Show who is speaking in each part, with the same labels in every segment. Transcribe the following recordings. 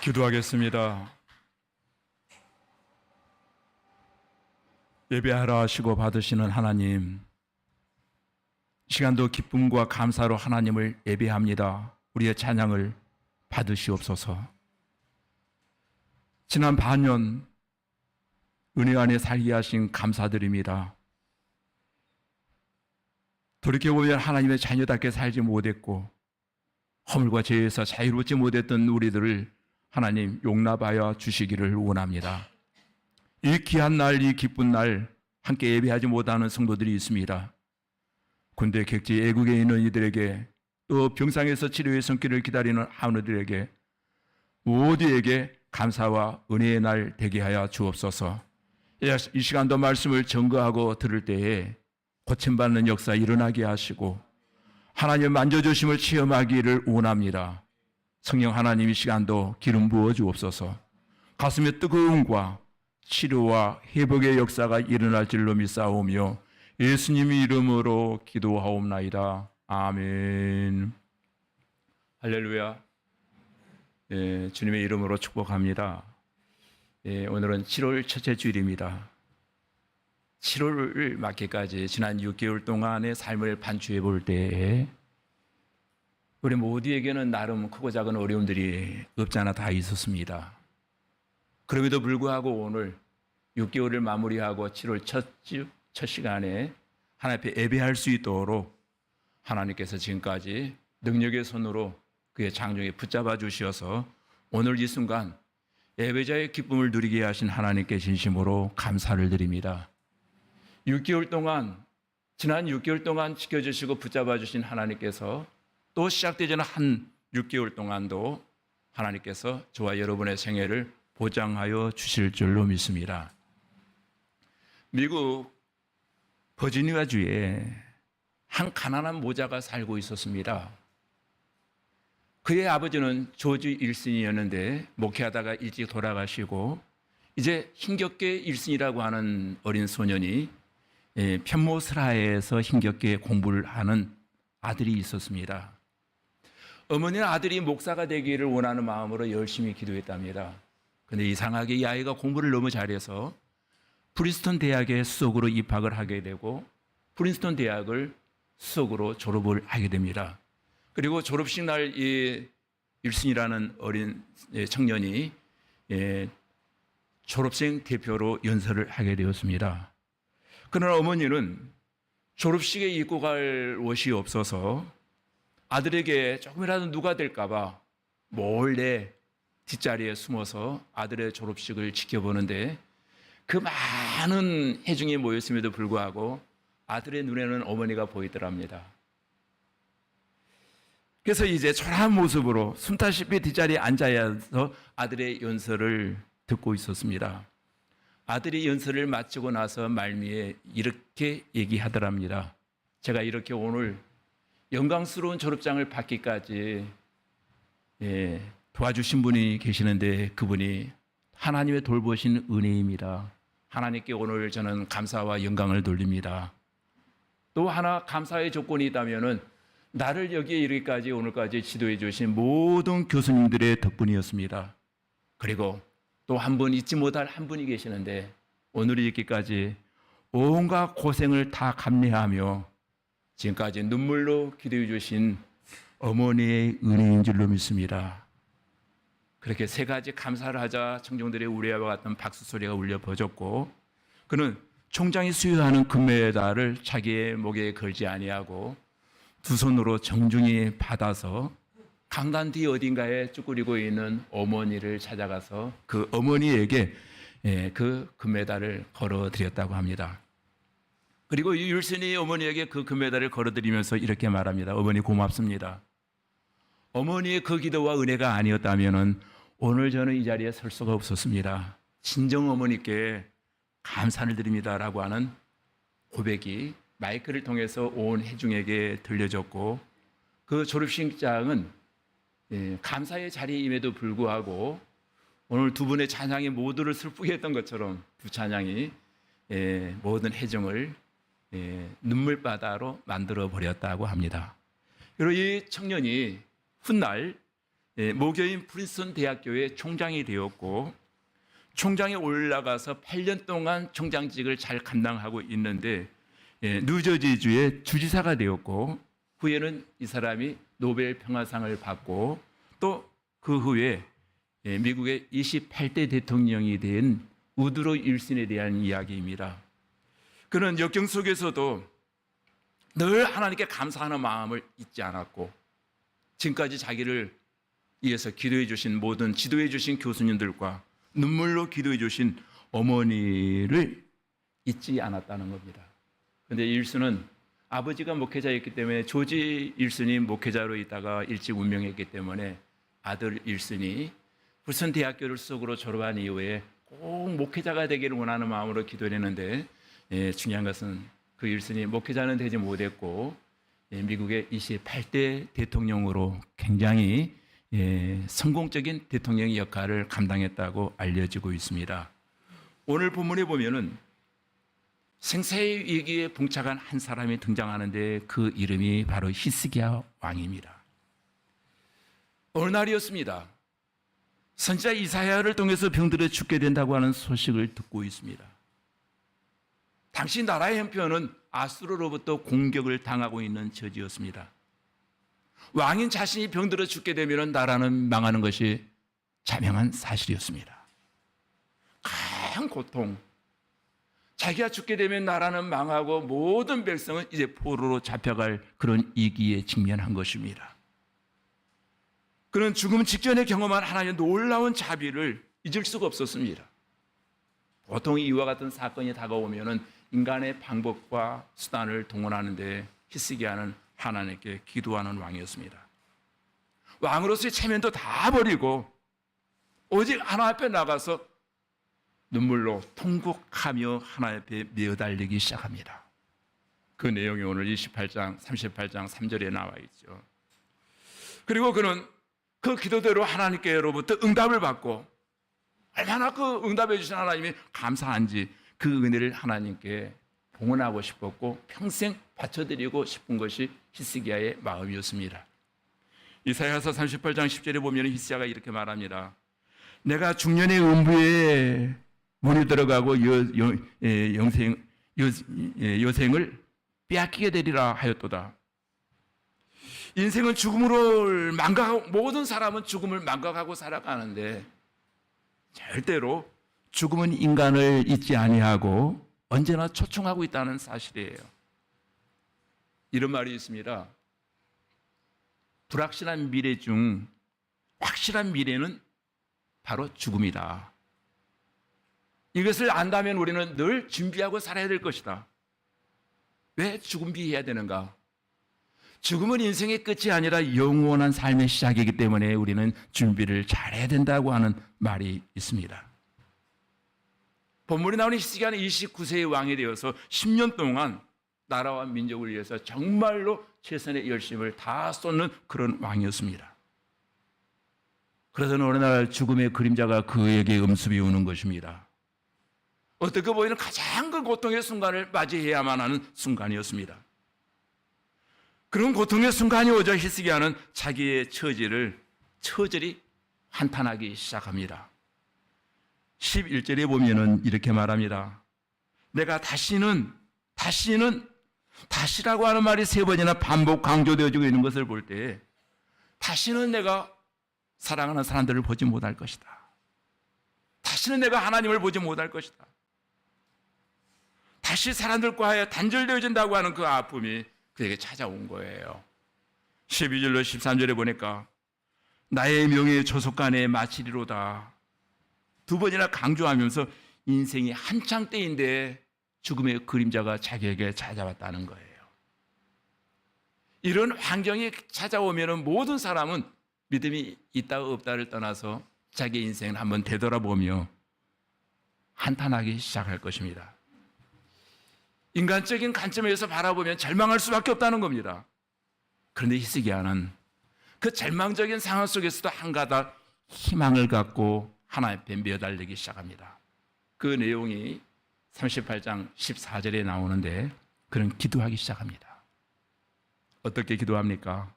Speaker 1: 기도하겠습니다. 예배하라 하시고 받으시는 하나님, 시간도 기쁨과 감사로 하나님을 예배합니다. 우리의 찬양을 받으시옵소서. 지난 반년 은혜 안에 살게 하신 감사드립니다. 돌이켜보면 하나님의 자녀답게 살지 못했고 허물과 죄에서 자유롭지 못했던 우리들을 하나님 용납하여 주시기를 원합니다. 이 귀한 날, 이 기쁜 날 함께 예배하지 못하는 성도들이 있습니다. 군대 객지 애국에 있는 이들에게, 또 병상에서 치료의 손길을 기다리는 하느들에게, 모두에게 감사와 은혜의 날 되게 하여 주옵소서. 이 시간도 말씀을 증거하고 들을 때에 고침받는 역사 일어나게 하시고 하나님 만져주심을 체험하기를 원합니다. 성령 하나님, 이 시간도 기름 부어 주옵소서. 가슴의 뜨거움과 치료와 회복의 역사가 일어날 줄로 믿사오며 예수님의 이름으로 기도하옵나이다. 아멘. 할렐루야. 주님의 이름으로 축복합니다. 오늘은 7월 첫째 주일입니다. 7월을 맞기까지 지난 6개월 동안의 삶을 반추해 볼 때에 우리 모두에게는 나름 크고 작은 어려움들이 없지 않아 다 있었습니다. 그럼에도 불구하고 오늘 6개월을 마무리하고 7월 첫 시간에 하나님 앞에 예배할 수 있도록 하나님께서 지금까지 능력의 손으로 그의 장중에 붙잡아 주셔서 오늘 이 순간 예배자의 기쁨을 누리게 하신 하나님께 진심으로 감사를 드립니다. 6개월 동안, 지난 6개월 동안 지켜주시고 붙잡아 주신 하나님께서 또 시작되지는 한 6개월 동안도 하나님께서 저와 여러분의 생애를 보장하여 주실 줄로 믿습니다. 미국 버지니아주에 한 가난한 모자가 살고 있었습니다. 그의 아버지는 조지 일슨이었는데 목회하다가 일찍 돌아가시고 이제 힘겹게 일슨이라고 하는 어린 소년이 편모스라에서 힘겹게 공부를 하는 아들이 있었습니다. 어머니는 아들이 목사가 되기를 원하는 마음으로 열심히 기도했답니다. 그런데 이상하게 이 아이가 공부를 너무 잘해서 프린스턴 대학에 수석으로 입학을 하게 되고 프린스턴 대학을 수석으로 졸업을 하게 됩니다. 그리고 졸업식 날 이 일순이라는 어린 청년이 졸업생 대표로 연설을 하게 되었습니다. 그러나 어머니는 졸업식에 입고 갈 옷이 없어서 아들에게 조금이라도 누가 될까봐 몰래 뒷자리에 숨어서 아들의 졸업식을 지켜보는데 그 많은 회중이 모였음에도 불구하고 아들의 눈에는 어머니가 보이더랍니다. 그래서 이제 초라한 모습으로 숨다시피 뒷자리에 앉아서 아들의 연설을 듣고 있었습니다. 아들이 연설을 마치고 나서 말미에 이렇게 얘기하더랍니다. 제가 이렇게 오늘 영광스러운 졸업장을 받기까지 도와주신 분이 계시는데 그분이 하나님의 돌보신 은혜입니다. 하나님께 오늘 저는 감사와 영광을 돌립니다. 또 하나 감사의 조건이 있다면은 나를 여기에 이르기까지 오늘까지 지도해 주신 모든 교수님들의 덕분이었습니다. 그리고 또 한 분 잊지 못할 한 분이 계시는데 오늘이 있기까지 온갖 고생을 다 감내하며 지금까지 눈물로 기도해 주신 어머니의 은혜인 줄로 믿습니다. 그렇게 세 가지 감사를 하자 청중들의 우레와 같은 박수 소리가 울려 퍼졌고 그는 총장이 수여하는 금메달을 자기의 목에 걸지 아니하고 두 손으로 정중히 받아서 강단 뒤 어딘가에 쭈그리고 있는 어머니를 찾아가서 그 어머니에게 그 금메달을 걸어드렸다고 합니다. 그리고 이 율신이 어머니에게 그 금메달을 걸어드리면서 이렇게 말합니다. 어머니 고맙습니다. 어머니의 그 기도와 은혜가 아니었다면 오늘 저는 이 자리에 설 수가 없었습니다. 친정 어머니께 감사를 드립니다라고 하는 고백이 마이크를 통해서 온 회중에게 들려졌고 그 졸업식장은 감사의 자리임에도 불구하고 오늘 두 분의 찬양이 모두를 슬프게 했던 것처럼 두 찬양이 모든 회중을 눈물바다로 만들어 버렸다고 합니다. 그리고 이 청년이 훗날 모교인 프린스턴 대학교의 총장이 되었고 총장에 올라가서 8년 동안 총장직을 잘 감당하고 있는데 뉴저지주의 주지사가 되었고 후에는 이 사람이 노벨 평화상을 받고 또 그 후에 미국의 28대 대통령이 된 우드로 윌슨에 대한 이야기입니다. 그는 역경 속에서도 늘 하나님께 감사하는 마음을 잊지 않았고 지금까지 자기를 위해서 기도해 주신 모든 지도해 주신 교수님들과 눈물로 기도해 주신 어머니를 잊지 않았다는 겁니다. 그런데 윌슨은 아버지가 목회자였기 때문에 조지 윌슨이 목회자로 있다가 일찍 운명했기 때문에 아들 윌슨이 프린스턴 대학교를 수석으로 졸업한 이후에 꼭 목회자가 되기를 원하는 마음으로 기도를 했는데 중요한 것은 그 윌슨이 목회자는 되지 못했고 미국의 28대 대통령으로 굉장히 성공적인 대통령의 역할을 감당했다고 알려지고 있습니다. 오늘 본문에 보면은 생사의 위기에 봉착한 한 사람이 등장하는데 그 이름이 바로 히스기야 왕입니다. 어느 날이었습니다. 선지자 이사야를 통해서 병들어 죽게 된다고 하는 소식을 듣고 있습니다. 당시 나라의 형편은 아수르로부터 공격을 당하고 있는 처지였습니다. 왕인 자신이 병들어 죽게 되면 나라는 망하는 것이 자명한 사실이었습니다. 큰 고통, 자기가 죽게 되면 나라는 망하고 모든 백성은 이제 포로로 잡혀갈 그런 위기에 직면한 것입니다. 그는 죽음 직전에 경험한 하나님의 놀라운 자비를 잊을 수가 없었습니다. 보통 이와 같은 사건이 다가오면 인간의 방법과 수단을 동원하는데 히스기야는 하나님께 기도하는 왕이었습니다. 왕으로서의 체면도 다 버리고 오직 하나님 앞에 나가서 눈물로 통곡하며 하나님 앞에 매어달리기 시작합니다. 그 내용이 오늘 28장, 38장 3절에 나와 있죠. 그리고 그는 그 기도대로 하나님께로부터 응답을 받고 얼마나 그 응답해 주신 하나님이 감사한지 그 은혜를 하나님께 봉헌하고 싶었고 평생 바쳐드리고 싶은 것이 히스기야의 마음이었습니다. 이사야서 38장 10절에 보면 히스기야가 이렇게 말합니다. 내가 중년의 음부에 문이 들어가고 여생을 빼앗기게 되리라 하였도다. 인생은 죽음으로 망각하고 모든 사람은 죽음을 망각하고 살아가는데 절대로 죽음은 인간을 잊지 아니하고 언제나 초청하고 있다는 사실이에요. 이런 말이 있습니다. 불확실한 미래 중 확실한 미래는 바로 죽음이다. 이것을 안다면 우리는 늘 준비하고 살아야 될 것이다. 왜 준비해야 되는가? 죽음은 인생의 끝이 아니라 영원한 삶의 시작이기 때문에 우리는 준비를 잘해야 된다고 하는 말이 있습니다. 본문에 나오는 히스기야는 29세의 왕이 되어서 10년 동안 나라와 민족을 위해서 정말로 최선의 열심을 다 쏟는 그런 왕이었습니다. 그래서 어느 날 죽음의 그림자가 그에게 음습이 오는 것입니다. 어떻게 보이는 가장 큰 고통의 순간을 맞이해야만 하는 순간이었습니다. 그런 고통의 순간이 오자 히스기야는 자기의 처지를 처절히 한탄하기 시작합니다. 11절에 보면은 이렇게 말합니다. 내가 다시라고 하는 말이 3번이나 반복 강조되어지고 있는 것을 볼 때 다시는 내가 사랑하는 사람들을 보지 못할 것이다. 다시는 내가 하나님을 보지 못할 것이다. 다시 사람들과 단절되어진다고 하는 그 아픔이 그에게 찾아온 거예요. 12절로 13절에 보니까 나의 명예의 조속간에 마치리로다. 2번이나 강조하면서 인생이 한창 때인데 죽음의 그림자가 자기에게 찾아왔다는 거예요. 이런 환경이 찾아오면 모든 사람은 믿음이 있다 없다를 떠나서 자기 인생을 한번 되돌아보며 한탄하기 시작할 것입니다. 인간적인 관점에서 바라보면 절망할 수밖에 없다는 겁니다. 그런데 히스기야는 그 절망적인 상황 속에서도 한 가닥 희망을 갖고 하나님 앞에 매달리기 시작합니다. 그 내용이 38장 14절에 나오는데 그는 기도하기 시작합니다. 어떻게 기도합니까?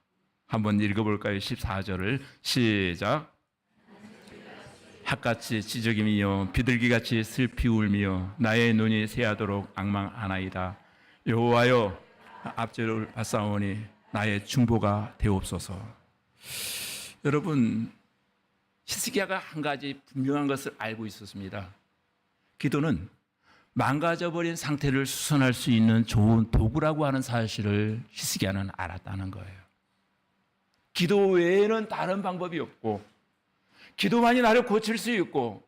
Speaker 1: 한번 읽어볼까요? 14절을 시작. 핫같이 지저귀이며 비둘기같이 슬피 울며 나의 눈이 새하도록 앙망하나이다. 여호와여 앞절을 받사오니 나의 중보가 되옵소서. 여러분, 히스기야가 한 가지 분명한 것을 알고 있었습니다. 기도는 망가져버린 상태를 수선할 수 있는 좋은 도구라고 하는 사실을 히스기야는 알았다는 거예요. 기도 외에는 다른 방법이 없고, 기도만이 나를 고칠 수 있고,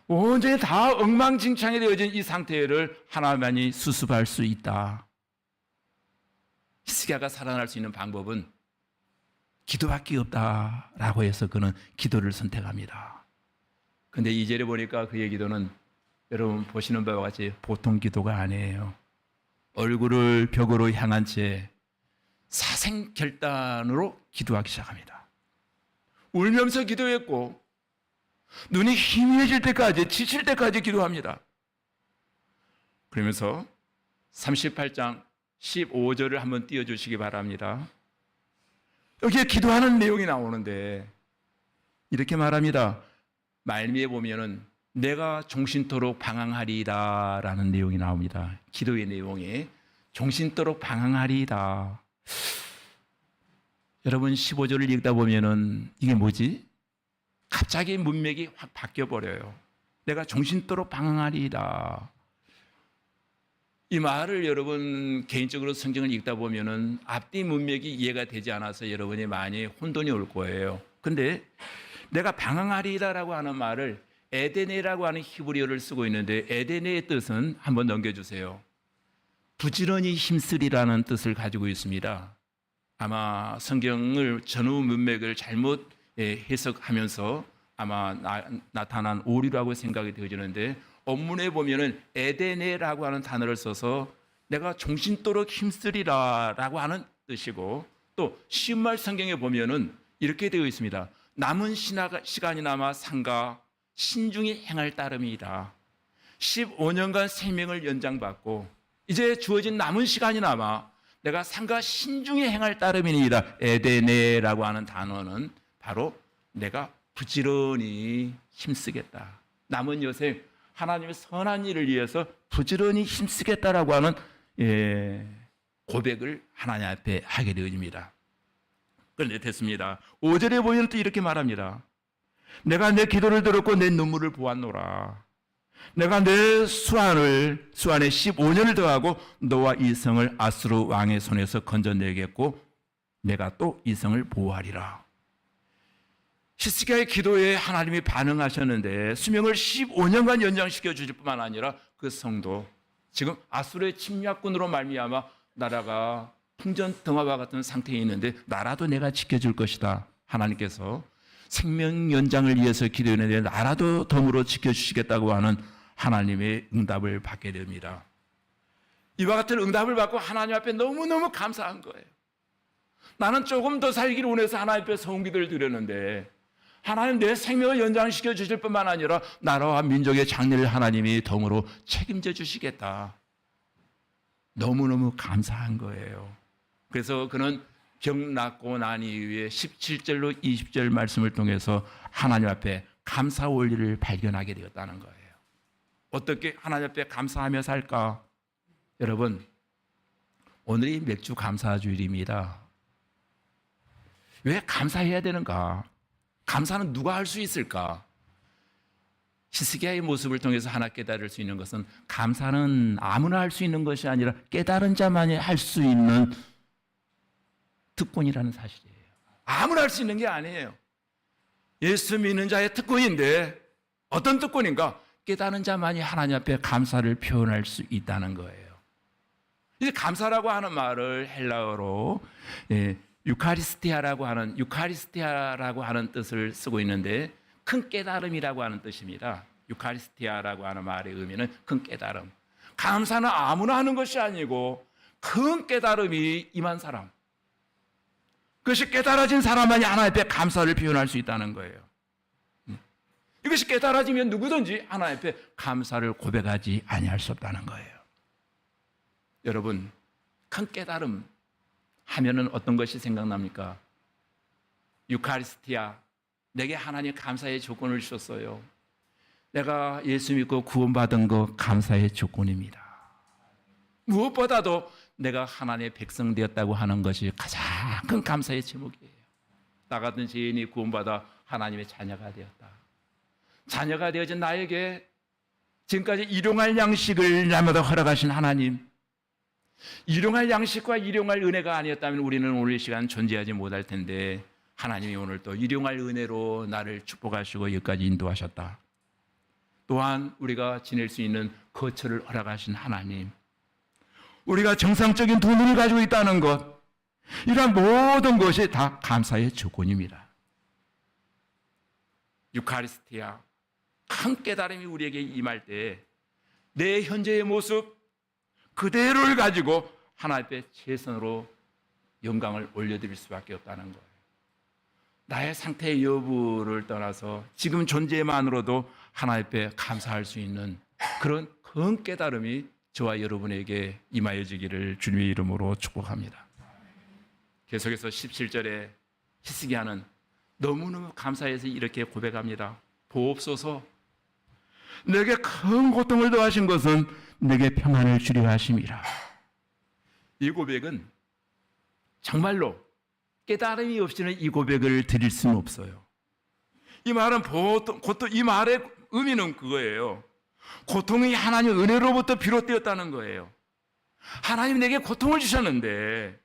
Speaker 1: 온전히 다 엉망진창이 되어진 이 상태를 하나만이 수습할 수 있다. 히스기야가 살아날 수 있는 방법은 기도밖에 없다라고 해서 그는 기도를 선택합니다. 그런데 2절에 보니까 그의 기도는 여러분 보시는 바와 같이 보통 기도가 아니에요. 얼굴을 벽으로 향한 채 사생결단으로 기도하기 시작합니다. 울면서 기도했고 눈이 희미해질 때까지, 지칠 때까지 기도합니다. 그러면서 38장 15절을 한번 띄워주시기 바랍니다. 여기에 기도하는 내용이 나오는데 이렇게 말합니다. 말미에 보면은 내가 종신토록 방황하리이다 라는 내용이 나옵니다. 기도의 내용에 종신토록 방황하리이다. 여러분 15절을 읽다 보면은 이게 뭐지? 갑자기 문맥이 확 바뀌어버려요. 내가 종신토록 방황하리이다. 이 말을 여러분 개인적으로 성경을 읽다 보면은 앞뒤 문맥이 이해가 되지 않아서 여러분이 많이 혼돈이 올 거예요. 근데 내가 방황하리이다라고 하는 말을 에데네라고 하는 히브리어를 쓰고 있는데 에데네의 뜻은 한번 넘겨주세요. 부지런히 힘쓰리라는 뜻을 가지고 있습니다. 아마 성경을 전후 문맥을 잘못 해석하면서 아마 나타난 오류라고 생각이 되어지는데 원문에 보면은 에데네라고 하는 단어를 써서 내가 종신토록 힘쓰리라라고 하는 뜻이고 또 신말 성경에 보면은 이렇게 되어 있습니다. 남은 시간이 남아 상가 신중히 행할 따름이다. 15년간 생명을 연장받고 이제 주어진 남은 시간이 남아 내가 상가 신중히 행할 따름이니이다. 에데네라고 하는 단어는 바로 내가 부지런히 힘쓰겠다. 남은 여생 하나님의 선한 일을 위해서 부지런히 힘쓰겠다라고 하는 고백을 하나님 앞에 하게 되어집니다. 그런데 됐습니다. 5절에 보면 또 이렇게 말합니다. 내가 내 기도를 들었고 내 눈물을 보았노라. 내가 내 수완에 15년을 더하고 너와 이 성을 아수르 왕의 손에서 건져내겠고 내가 또 이 성을 보호하리라. 히스기야의 기도에 하나님이 반응하셨는데 수명을 15년간 연장시켜 주실 뿐만 아니라 그 성도 지금 아수르의 침략군으로 말미암아 나라가 풍전등화와 같은 상태에 있는데 나라도 내가 지켜줄 것이다. 하나님께서 생명 연장을 위해서 기도했는데 나라도 덤으로 지켜주시겠다고 하는 하나님의 응답을 받게 됩니다. 이와 같은 응답을 받고 하나님 앞에 너무너무 감사한 거예요. 나는 조금 더 살기를 원해서 하나님 앞에 성기도를 드렸는데 하나님 내 생명을 연장시켜 주실 뿐만 아니라 나라와 민족의 장래를 하나님이 덤으로 책임져 주시겠다. 너무너무 감사한 거예요. 그래서 그는 병 낫고 난 이후에 17절로 20절 말씀을 통해서 하나님 앞에 감사 원리를 발견하게 되었다는 거예요. 어떻게 하나님 앞에 감사하며 살까? 여러분, 오늘이 맥주 감사 주일입니다. 왜 감사해야 되는가? 감사는 누가 할 수 있을까? 히스기야의 모습을 통해서 하나 깨달을 수 있는 것은 감사는 아무나 할 수 있는 것이 아니라 깨달은 자만이 할 수 있는 특권이라는 사실이에요. 아무나 할 수 있는 게 아니에요. 예수 믿는 자의 특권인데 어떤 특권인가? 깨달은 자만이 하나님 앞에 감사를 표현할 수 있다는 거예요. 이제 감사라고 하는 말을 헬라어로 유카리스티아라고 하는 뜻을 쓰고 있는데 큰 깨달음이라고 하는 뜻입니다. 유카리스티아라고 하는 말의 의미는 큰 깨달음. 감사는 아무나 하는 것이 아니고 큰 깨달음이 임한 사람. 그것이 깨달아진 사람만이 하나님 앞에 감사를 표현할 수 있다는 거예요. 이것이 깨달아지면 누구든지 하나님 앞에 감사를 고백하지 아니할 수 없다는 거예요. 여러분, 큰 깨달음, 하면은 어떤 것이 생각납니까? 유카리스티아, 내게 하나님 감사의 조건을 주셨어요. 내가 예수 믿고 구원받은 거 감사의 조건입니다. 무엇보다도 내가 하나님의 백성 되었다고 하는 것이 가장 큰 감사의 제목이에요. 나 같은 죄인이 구원받아 하나님의 자녀가 되었다. 자녀가 되어진 나에게 지금까지 일용할 양식을 날마다 허락하신 하나님, 일용할 양식과 일용할 은혜가 아니었다면 우리는 오늘 이 시간 존재하지 못할 텐데 하나님이 오늘 또 일용할 은혜로 나를 축복하시고 여기까지 인도하셨다. 또한 우리가 지낼 수 있는 거처를 허락하신 하나님, 우리가 정상적인 두 눈을 가지고 있다는 것, 이러한 모든 것이 다 감사의 조건입니다. 유카리스티아, 큰 깨달음이 우리에게 임할 때 내 현재의 모습 그대로를 가지고 하나님 앞에 최선으로 영광을 올려드릴 수밖에 없다는 거예요. 나의 상태의 여부를 떠나서 지금 존재만으로도 하나님 앞에 감사할 수 있는 그런 큰 깨달음이 저와 여러분에게 임하여지기를 주님의 이름으로 축복합니다. 계속해서 17절에 히스기야는 너무너무 감사해서 이렇게 고백합니다. 보옵소서, 내게 큰 고통을 더하신 것은 내게 평안을 주려 하심이라. 이 고백은 정말로 깨달음이 없이는 이 고백을 드릴 수는 없어요. 이 말은 보통 이 말의 의미는 그거예요. 고통이 하나님 은혜로부터 비롯되었다는 거예요. 하나님 내게 고통을 주셨는데,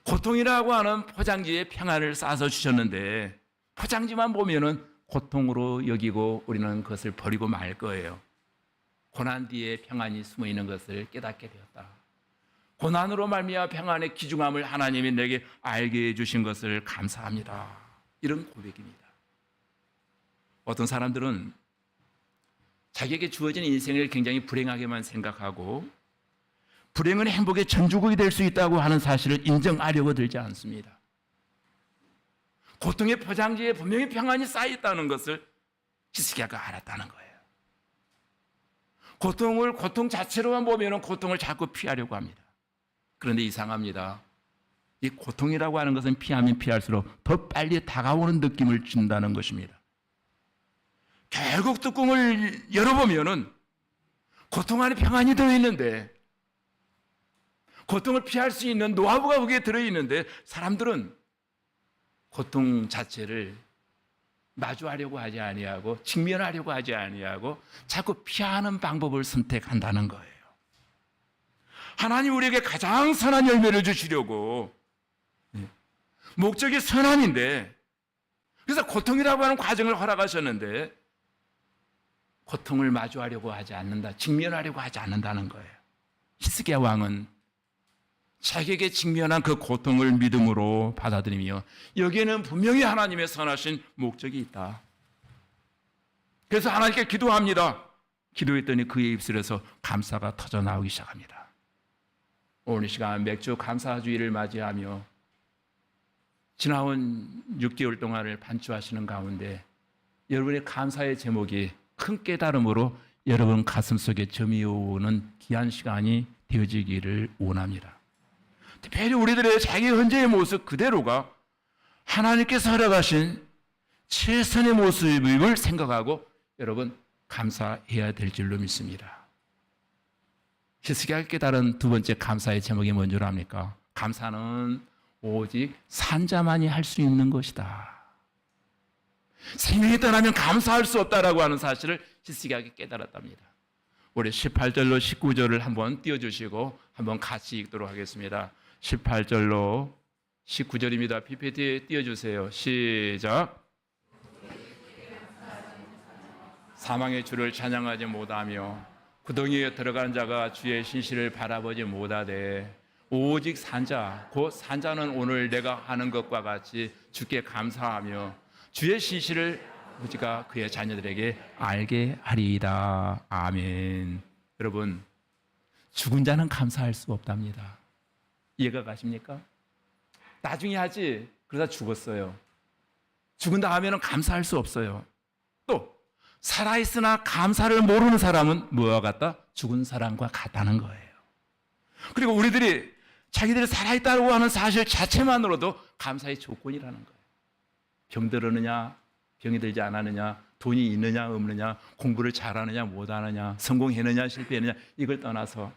Speaker 1: 고통이라고 하는 포장지에 평안을 싸서 주셨는데 포장지만 보면은 고통으로 여기고 우리는 그것을 버리고 말 거예요. 고난 뒤에 평안이 숨어 있는 것을 깨닫게 되었다. 고난으로 말미암아 평안의 귀중함을 하나님이 내게 알게 해주신 것을 감사합니다. 이런 고백입니다. 어떤 사람들은 자기에게 주어진 인생을 굉장히 불행하게만 생각하고 불행은 행복의 전주국이 될 수 있다고 하는 사실을 인정하려고 들지 않습니다. 고통의 포장지에 분명히 평안이 쌓여있다는 것을 히스기야가 알았다는 거예요. 고통을 고통 자체로만 보면 고통을 자꾸 피하려고 합니다. 그런데 이상합니다. 이 고통이라고 하는 것은 피하면 피할수록 더 빨리 다가오는 느낌을 준다는 것입니다. 결국 뚜껑을 열어보면 고통 안에 평안이 들어있는데, 고통을 피할 수 있는 노하우가 거기에 들어있는데 사람들은 고통 자체를 마주하려고 하지 아니하고 직면하려고 하지 아니하고 자꾸 피하는 방법을 선택한다는 거예요. 하나님 우리에게 가장 선한 열매를 주시려고 목적이 선한인데, 그래서 고통이라고 하는 과정을 허락하셨는데 고통을 마주하려고 하지 않는다, 직면하려고 하지 않는다는 거예요. 히스기야 왕은 자기에게 직면한 그 고통을 믿음으로 받아들이며 여기에는 분명히 하나님의 선하신 목적이 있다. 그래서 하나님께 기도합니다. 기도했더니 그의 입술에서 감사가 터져 나오기 시작합니다. 오늘 이 시간 맥주 감사주의를 맞이하며 지나온 6개월 동안을 반추하시는 가운데 여러분의 감사의 제목이 큰 깨달음으로 여러분 가슴속에 점이오는 귀한 시간이 되어지기를 원합니다. 특별히 우리들의 자기 현재의 모습 그대로가 하나님께서 허락하신 최선의 모습을 생각하고 여러분 감사해야 될 줄로 믿습니다. 히스기야가 깨달은 두 번째 감사의 제목이 뭔 줄 압니까? 감사는 오직 산자만이 할 수 있는 것이다. 생명이 떠나면 감사할 수 없다라고 하는 사실을 히스기야가 깨달았답니다. 우리 18절로 19절을 한번 띄워주시고 한번 같이 읽도록 하겠습니다. 18절로 19절입니다. PPT에 띄워주세요. 시작. 사망의 주를 찬양하지 못하며 구덩이에 들어간 자가 주의 신실을 바라보지 못하되 오직 산자, 곧 산자는 오늘 내가 하는 것과 같이 주께 감사하며 주의 신실을 우리가 그의 자녀들에게 알게 하리이다. 아멘. 여러분, 죽은 자는 감사할 수 없답니다. 이해가 가십니까? 나중에 하지, 그러다 죽었어요. 죽은 다음에는 감사할 수 없어요. 또 살아있으나 감사를 모르는 사람은 뭐와 같다? 죽은 사람과 같다는 거예요. 그리고 우리들이 자기들이 살아있다고 하는 사실 자체만으로도 감사의 조건이라는 거예요. 병들었느냐, 병이 들지 않았느냐, 돈이 있느냐 없느냐, 공부를 잘하느냐 못하느냐, 성공했느냐 실패했느냐, 이걸 떠나서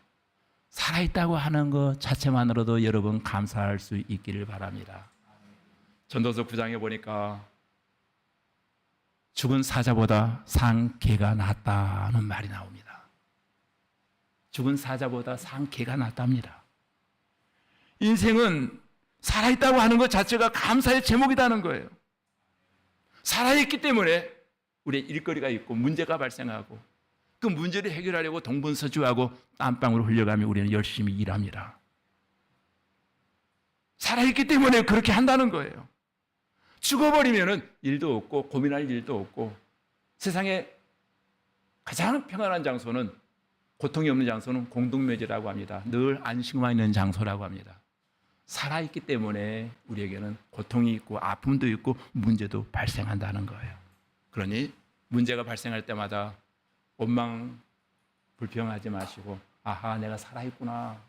Speaker 1: 살아있다고 하는 것 자체만으로도 여러분 감사할 수 있기를 바랍니다. 전도서 9장에 보니까 죽은 사자보다 산 개가 낫다는 말이 나옵니다. 죽은 사자보다 산 개가 낫답니다. 인생은 살아있다고 하는 것 자체가 감사의 제목이라는 거예요. 살아있기 때문에 우리의 일거리가 있고 문제가 발생하고 그 문제를 해결하려고 동분서주하고 땀방울 흘려가며 우리는 열심히 일합니다. 살아있기 때문에 그렇게 한다는 거예요. 죽어버리면 일도 없고 고민할 일도 없고 세상에 가장 평안한 장소는, 고통이 없는 장소는 공동묘지라고 합니다. 늘 안식만 있는 장소라고 합니다. 살아있기 때문에 우리에게는 고통이 있고 아픔도 있고 문제도 발생한다는 거예요. 그러니 문제가 발생할 때마다 원망 불평하지 마시고, 아하, 내가 살아있구나,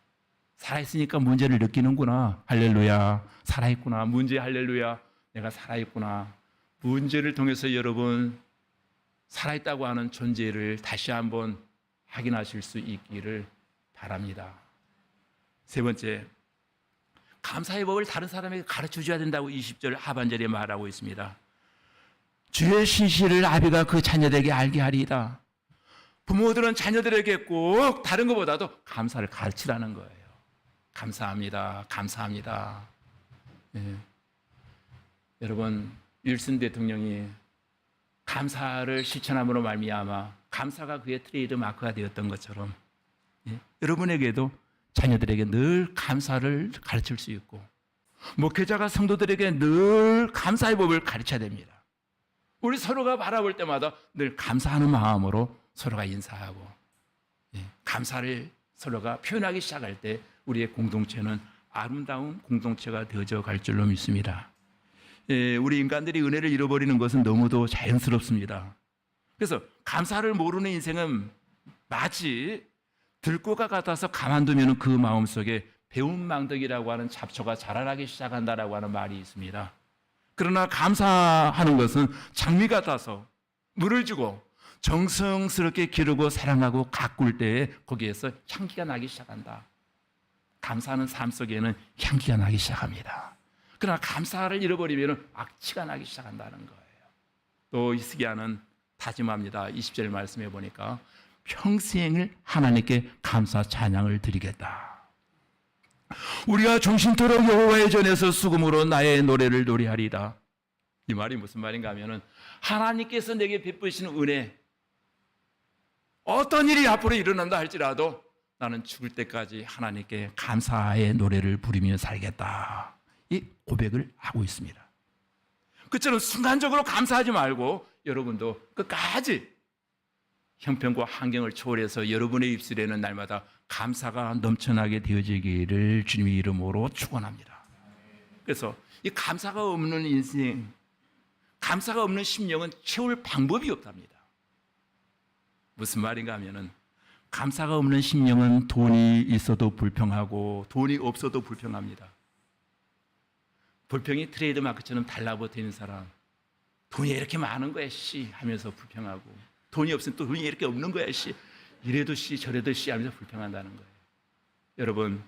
Speaker 1: 살아있으니까 문제를 느끼는구나, 할렐루야, 살아있구나, 문제 할렐루야, 내가 살아있구나. 문제를 통해서 여러분 살아있다고 하는 존재를 다시 한번 확인하실 수 있기를 바랍니다. 세 번째, 감사의 법을 다른 사람에게 가르쳐 줘야 된다고 20절 하반절에 말하고 있습니다. 주의 신실을 아비가 그 자녀들에게 알게 하리이다. 부모들은 자녀들에게 꼭 다른 것보다도 감사를 가르치라는 거예요. 감사합니다. 감사합니다. 네. 여러분, 윌슨 대통령이 감사를 실천함으로 말미암아 감사가 그의 트레이드 마크가 되었던 것처럼, 예? 여러분에게도 자녀들에게 늘 감사를 가르칠 수 있고, 목회자가 성도들에게 늘 감사의 법을 가르쳐야 됩니다. 우리 서로가 바라볼 때마다 늘 감사하는 마음으로 서로가 인사하고, 예, 감사를 서로가 표현하기 시작할 때 우리의 공동체는 아름다운 공동체가 되어져 갈 줄로 믿습니다. 예, 우리 인간들이 은혜를 잃어버리는 것은 너무도 자연스럽습니다. 그래서 감사를 모르는 인생은 마치 들꽃과 같아서 가만두면 그 마음속에 배은망덕이라고 하는 잡초가 자라나기 시작한다라고 하는 말이 있습니다. 그러나 감사하는 것은 장미 같아서 물을 주고 정성스럽게 기르고 사랑하고 가꿀 때에 거기에서 향기가 나기 시작한다. 감사하는 삶 속에는 향기가 나기 시작합니다. 그러나 감사를 잃어버리면 악취가 나기 시작한다는 거예요. 또 히스기야는 다짐합니다. 20절 말씀해 보니까 평생을 하나님께 감사 찬양을 드리겠다. 우리가 정신토록 여호와의 전에서 수금으로 나의 노래를 노래하리다. 이 말이 무슨 말인가 하면은 하나님께서 내게 베푸신 은혜, 어떤 일이 앞으로 일어난다 할지라도 나는 죽을 때까지 하나님께 감사의 노래를 부르며 살겠다. 이 고백을 하고 있습니다. 그처럼 순간적으로 감사하지 말고 여러분도 끝까지 형편과 환경을 초월해서 여러분의 입술에는 날마다 감사가 넘쳐나게 되어지기를 주님의 이름으로 축원합니다. 그래서 이 감사가 없는 인생, 감사가 없는 심령은 채울 방법이 없답니다. 무슨 말인가 하면은 감사가 없는 심령은 돈이 있어도 불평하고 돈이 없어도 불평합니다. 불평이 트레이드 마크처럼 달라붙어 있는 사람, 돈이 이렇게 많은 거야 씨 하면서 불평하고, 돈이 없으면 또 돈이 이렇게 없는 거야 씨, 이래도 씨 저래도 씨 하면서 불평한다는 거예요. 여러분,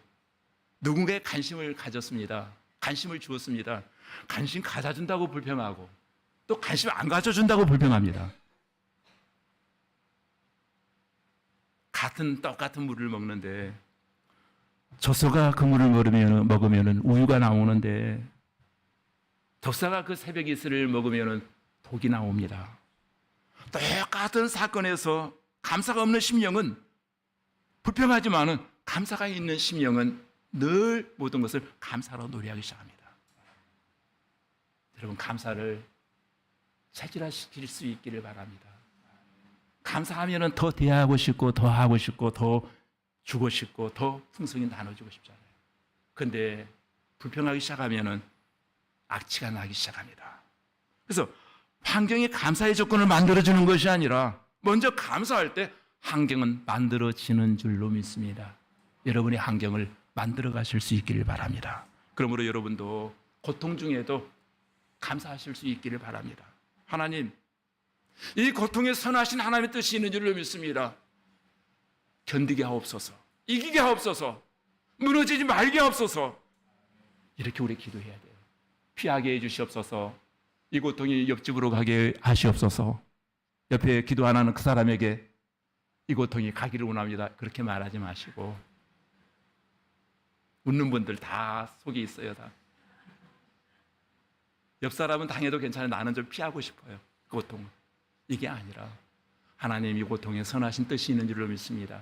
Speaker 1: 누군가에 관심을 가졌습니다. 관심을 주었습니다. 관심 가져준다고 불평하고 또 관심 안 가져준다고 불평합니다. 똑같은 물을 먹는데 젖소가 그 물을 먹으면 우유가 나오는데 독사가 그 새벽 이슬을 먹으면 독이 나옵니다. 똑같은 사건에서 감사가 없는 심령은 불평하지만은 감사가 있는 심령은 늘 모든 것을 감사로 노래하기 시작합니다. 여러분, 감사를 체질화시킬 수 있기를 바랍니다. 감사하면은 더 대하고 싶고 더 하고 싶고 더 주고 싶고 더 풍성히 나눠주고 싶잖아요. 그런데 불평하기 시작하면은 악취가 나기 시작합니다. 그래서 환경이 감사의 조건을 만들어주는 것이 아니라 먼저 감사할 때 환경은 만들어지는 줄로 믿습니다. 여러분의 환경을 만들어 가실 수 있기를 바랍니다. 그러므로 여러분도 고통 중에도 감사하실 수 있기를 바랍니다. 하나님, 이 고통에 선하신 하나님의 뜻이 있는 줄로 믿습니다. 견디게 하옵소서, 이기게 하옵소서, 무너지지 말게 하옵소서. 이렇게 우리 기도해야 돼요. 피하게 해주시옵소서. 이 고통이 옆집으로 가게 하시옵소서. 옆에 기도 안 하는 그 사람에게 이 고통이 가기를 원합니다, 그렇게 말하지 마시고. 웃는 분들 다 속이 있어요. 다. 옆 사람은 당해도 괜찮아요. 나는 좀 피하고 싶어요, 그 고통을. 이게 아니라 하나님 이 고통에 선하신 뜻이 있는 줄로 믿습니다.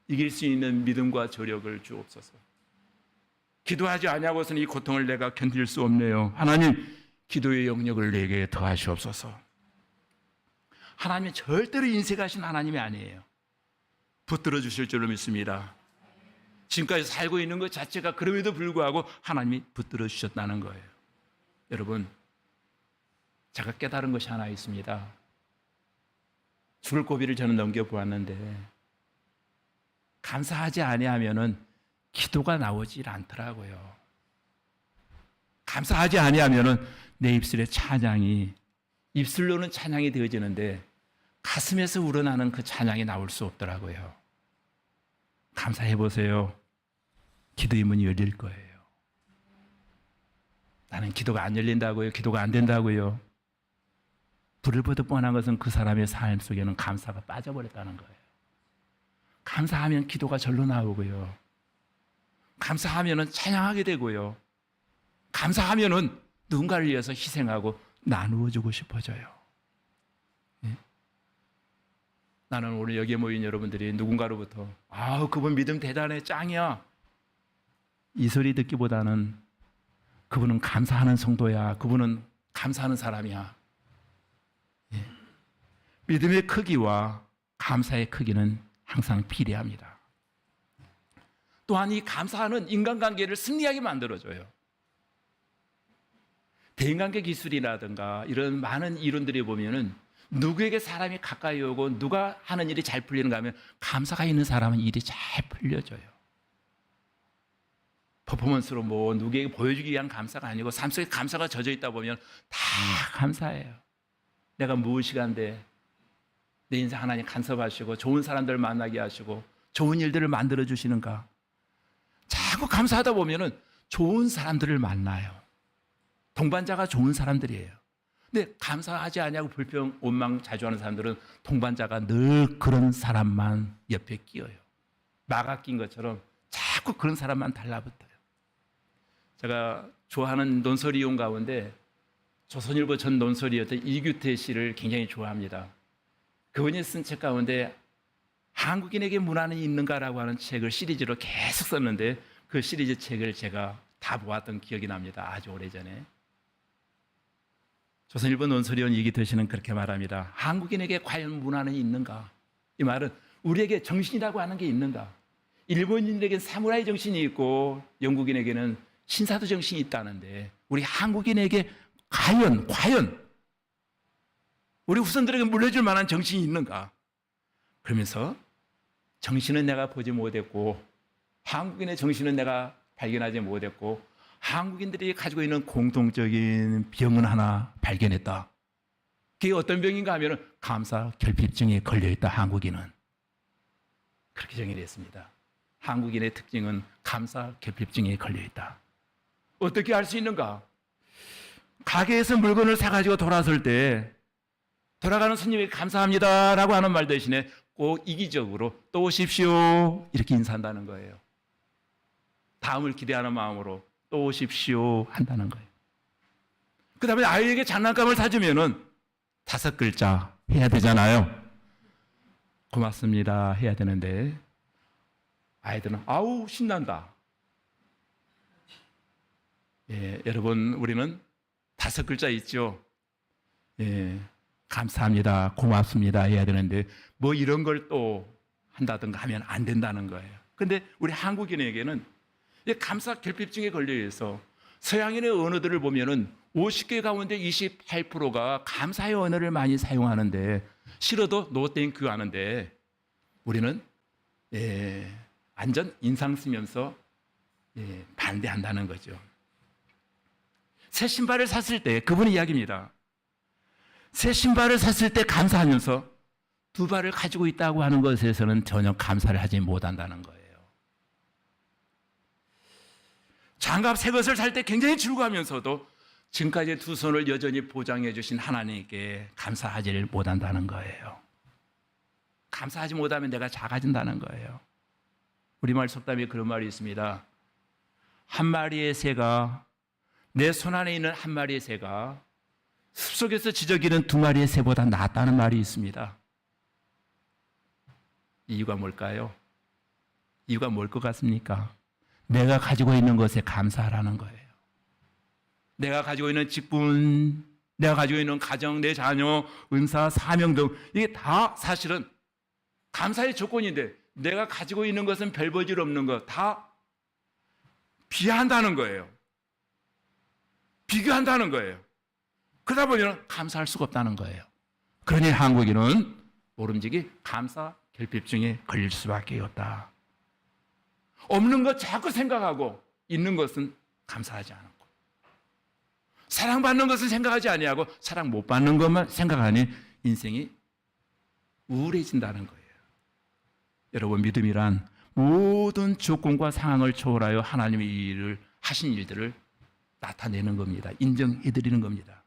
Speaker 1: 이길 수 있는 믿음과 저력을 주옵소서. 기도하지 아니하고서는 이 고통을 내가 견딜 수 없네요. 하나님, 기도의 영역을 내게 더하시옵소서. 하나님은 절대로 인색하신 하나님이 아니에요. 붙들어 주실 줄로 믿습니다. 지금까지 살고 있는 것 자체가 그럼에도 불구하고 하나님이 붙들어 주셨다는 거예요. 여러분, 제가 깨달은 것이 하나 있습니다. 죽을 고비를 저는 넘겨보았는데 감사하지 아니하면은 기도가 나오질 않더라고요. 감사하지 아니하면은 내 입술에 찬양이, 입술로는 찬양이 되어지는데 가슴에서 우러나는 그 찬양이 나올 수 없더라고요. 감사해 보세요. 기도의 문이 열릴 거예요. 나는 기도가 안 열린다고요? 기도가 안 된다고요? 불을 보듯 뻔한 것은 그 사람의 삶 속에는 감사가 빠져버렸다는 거예요. 감사하면 기도가 절로 나오고요. 감사하면 찬양하게 되고요. 감사하면 누군가를 위해서 희생하고 나누어주고 싶어져요. 네? 나는 오늘 여기에 모인 여러분들이 누군가로부터 아우, 그분 믿음 대단해, 짱이야, 이 소리 듣기보다는 그분은 감사하는 성도야, 그분은 감사하는 사람이야. 예. 믿음의 크기와 감사의 크기는 항상 비례합니다. 또한 이 감사는 인간관계를 승리하게 만들어줘요. 대인관계 기술이라든가 이런 많은 이론들이 보면은 누구에게 사람이 가까이 오고 누가 하는 일이 잘 풀리는가 하면 감사가 있는 사람은 일이 잘 풀려져요. 퍼포먼스로 뭐 누구에게 보여주기 위한 감사가 아니고 삶 속에 감사가 젖어 있다 보면 다 감사해요. 내가 무엇이간데 내 인생 하나님 간섭하시고 좋은 사람들을 만나게 하시고 좋은 일들을 만들어 주시는가. 자꾸 감사하다 보면은 좋은 사람들을 만나요. 동반자가 좋은 사람들이에요. 근데 감사하지 않냐고 불평, 원망 자주 하는 사람들은 동반자가 늘 그런 사람만 옆에 끼어요. 마가 낀 것처럼 자꾸 그런 사람만 달라붙어요. 제가 좋아하는 논설이용 가운데 조선일보 전 논설이었던 이규태 씨를 굉장히 좋아합니다. 그분이 쓴 책 가운데 한국인에게 문화는 있는가라고 하는 책을 시리즈로 계속 썼는데 그 시리즈 책을 제가 다 보았던 기억이 납니다. 아주 오래전에. 조선일보 논설위원 이규태 씨는 그렇게 말합니다. 한국인에게 과연 문화는 있는가? 이 말은 우리에게 정신이라고 하는 게 있는가? 일본인에게는 사무라이 정신이 있고 영국인에게는 신사도 정신이 있다는데 우리 한국인에게 과연 우리 후손들에게 물려줄 만한 정신이 있는가? 그러면서 정신은 내가 보지 못했고 한국인의 정신은 내가 발견하지 못했고 한국인들이 가지고 있는 공통적인 병은 하나 발견했다. 그게 어떤 병인가 하면 감사 결핍증에 걸려있다. 한국인은 그렇게 정의를 했습니다. 한국인의 특징은 감사 결핍증에 걸려있다. 어떻게 알 수 있는가? 가게에서 물건을 사가지고 돌아설 때 돌아가는 손님에게 감사합니다라고 하는 말 대신에 꼭 이기적으로 또 오십시오 이렇게 인사한다는 거예요. 다음을 기대하는 마음으로 또 오십시오 한다는 거예요. 그 다음에 아이에게 장난감을 사주면은 5글자 해야 되잖아요. 고맙습니다 해야 되는데 아이들은 아우 신난다. 예, 여러분 우리는 5글자 있죠. 예, 감사합니다, 고맙습니다 해야 되는데 뭐 이런 걸 또 한다든가 하면 안 된다는 거예요. 근데 우리 한국인에게는 감사 결핍증에 걸려 있어. 서양인의 언어들을 보면은 50개 가운데 28%가 감사의 언어를 많이 사용하는데 싫어도 노 땡큐 하는데 우리는 완전 인상 쓰면서 반대한다는 거죠. 새 신발을 샀을 때 그분의 이야기입니다. 새 신발을 샀을 때 감사하면서 두 발을 가지고 있다고 하는 것에서는 전혀 감사를 하지 못한다는 거예요. 장갑 새 것을 살 때 굉장히 즐거워하면서도 지금까지 두 손을 여전히 보장해 주신 하나님께 감사하지를 못한다는 거예요. 감사하지 못하면 내가 작아진다는 거예요. 우리말 속담에 그런 말이 있습니다. 한 마리의 새가, 내 손 안에 있는 한 마리의 새가 숲속에서 지저귀는 두 마리의 새보다 낫다는 말이 있습니다. 이유가 뭘까요? 이유가 뭘 것 같습니까? 내가 가지고 있는 것에 감사하라는 거예요. 내가 가지고 있는 직분, 내가 가지고 있는 가정, 내 자녀, 은사, 사명 등 이게 다 사실은 감사의 조건인데 내가 가지고 있는 것은 별 볼일 없는 것 다 비하한다는 거예요. 비교한다는 거예요. 그러다 보면 감사할 수가 없다는 거예요. 그러니 한국인은 모름지기 감사 결핍증에 걸릴 수밖에 없다. 없는 것 자꾸 생각하고 있는 것은 감사하지 않고 사랑받는 것은 생각하지 아니하고 사랑 못 받는 것만 생각하니 인생이 우울해진다는 거예요. 여러분, 믿음이란 모든 조건과 상황을 초월하여 하나님의 일을 하신 일들을 나타내는 겁니다. 인정해드리는 겁니다.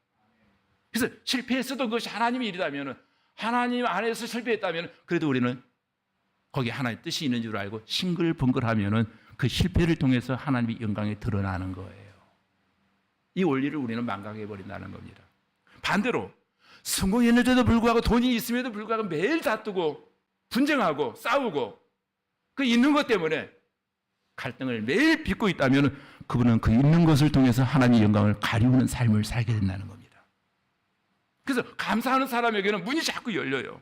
Speaker 1: 그래서 실패했어도 그것이 하나님의 일이라면, 하나님 안에서 실패했다면 그래도 우리는 거기에 하나님의 뜻이 있는 줄 알고 싱글벙글하면 그 실패를 통해서 하나님의 영광이 드러나는 거예요. 이 원리를 우리는 망각해버린다는 겁니다. 반대로 성공했는데도 불구하고 돈이 있음에도 불구하고 매일 다투고 분쟁하고 싸우고 그 있는 것 때문에 갈등을 매일 빚고 있다면 그분은 그 있는 것을 통해서 하나님의 영광을 가리우는 삶을 살게 된다는 겁니다. 그래서 감사하는 사람에게는 문이 자꾸 열려요.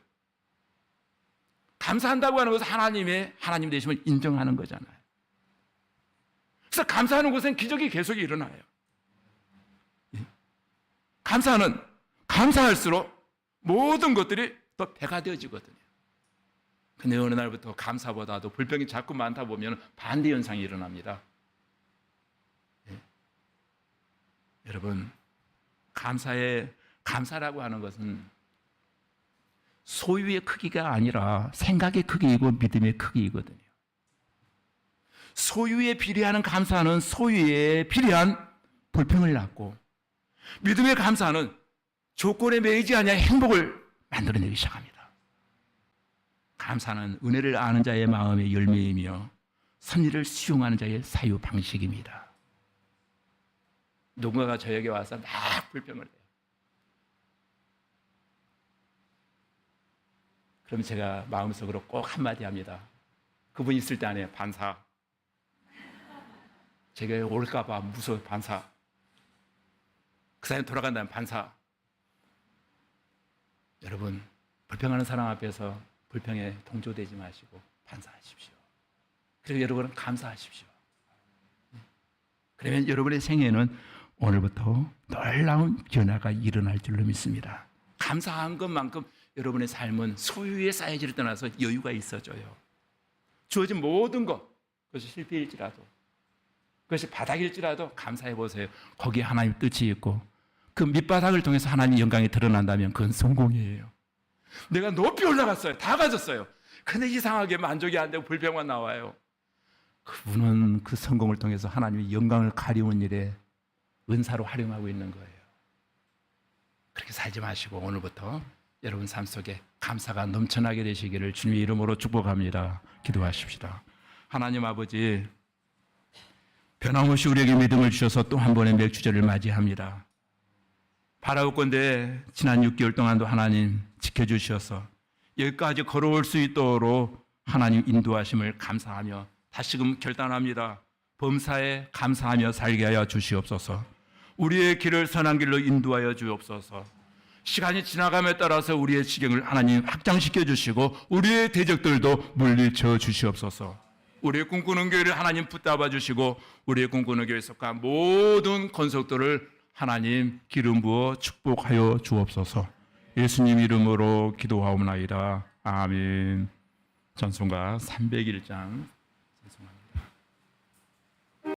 Speaker 1: 감사한다고 하는 것은 하나님 되심을 인정하는 거잖아요. 그래서 감사하는 곳엔 기적이 계속 일어나요. 감사할수록 모든 것들이 더 배가 되어지거든요. 근데 어느 날부터 감사보다도 불평이 자꾸 많다 보면 반대 현상이 일어납니다. 여러분, 감사라고 하는 것은 소유의 크기가 아니라 생각의 크기이고 믿음의 크기이거든요. 소유에 비례하는 감사는 소유에 비례한 불평을 낳고, 믿음의 감사는 조건에 매이지 아니한 행복을 만들어내기 시작합니다. 감사는 은혜를 아는 자의 마음의 열매이며 선의를 수용하는 자의 사유 방식입니다. 누군가가 저에게 와서 막 불평을 해요. 그럼 제가 마음속으로 꼭 한마디 합니다. 그분 있을 때 안에 반사. 제가 올까봐 무서워 반사. 그 사람이 돌아간다면 반사. 여러분, 불평하는 사람 앞에서 불평에 동조되지 마시고 반사하십시오. 그리고 여러분은 감사하십시오. 그러면 여러분의 생애는 오늘부터 놀라운 변화가 일어날 줄로 믿습니다. 감사한 것만큼 여러분의 삶은 소유의 사이즈를 떠나서 여유가 있어져요. 주어진 모든 것, 그것이 실패일지라도, 그것이 바닥일지라도 감사해 보세요. 거기에 하나님의 뜻이 있고 그 밑바닥을 통해서 하나님의 영광이 드러난다면 그건 성공이에요. 내가 높이 올라갔어요. 다 가졌어요. 근데 이상하게 만족이 안 되고 불평만 나와요. 그분은 그 성공을 통해서 하나님의 영광을 가리우는 일에 은사로 활용하고 있는 거예요. 그렇게 살지 마시고 오늘부터 여러분 삶 속에 감사가 넘쳐나게 되시기를 주님의 이름으로 축복합니다. 기도하십시다. 하나님 아버지, 변함없이 우리에게 믿음을 주셔서 또 한 번의 맥주절을 맞이합니다. 바라옵건대 지난 6개월 동안도 하나님 지켜주셔서 여기까지 걸어올 수 있도록 하나님 인도하심을 감사하며 다시금 결단합니다. 범사에 감사하며 살게 하여 주시옵소서. 우리의 길을 선한 길로 인도하여 주옵소서. 시간이 지나감에 따라서 우리의 지경을 하나님 확장시켜 주시고 우리의 대적들도 물리쳐 주시옵소서. 우리의 꿈꾸는 교회를 하나님 붙잡아 주시고 우리의 꿈꾸는 교회에 속한 모든 건석들을 하나님 기름 부어 축복하여 주옵소서. 예수님 이름으로 기도하옵나이다. 아멘. 전송가 301장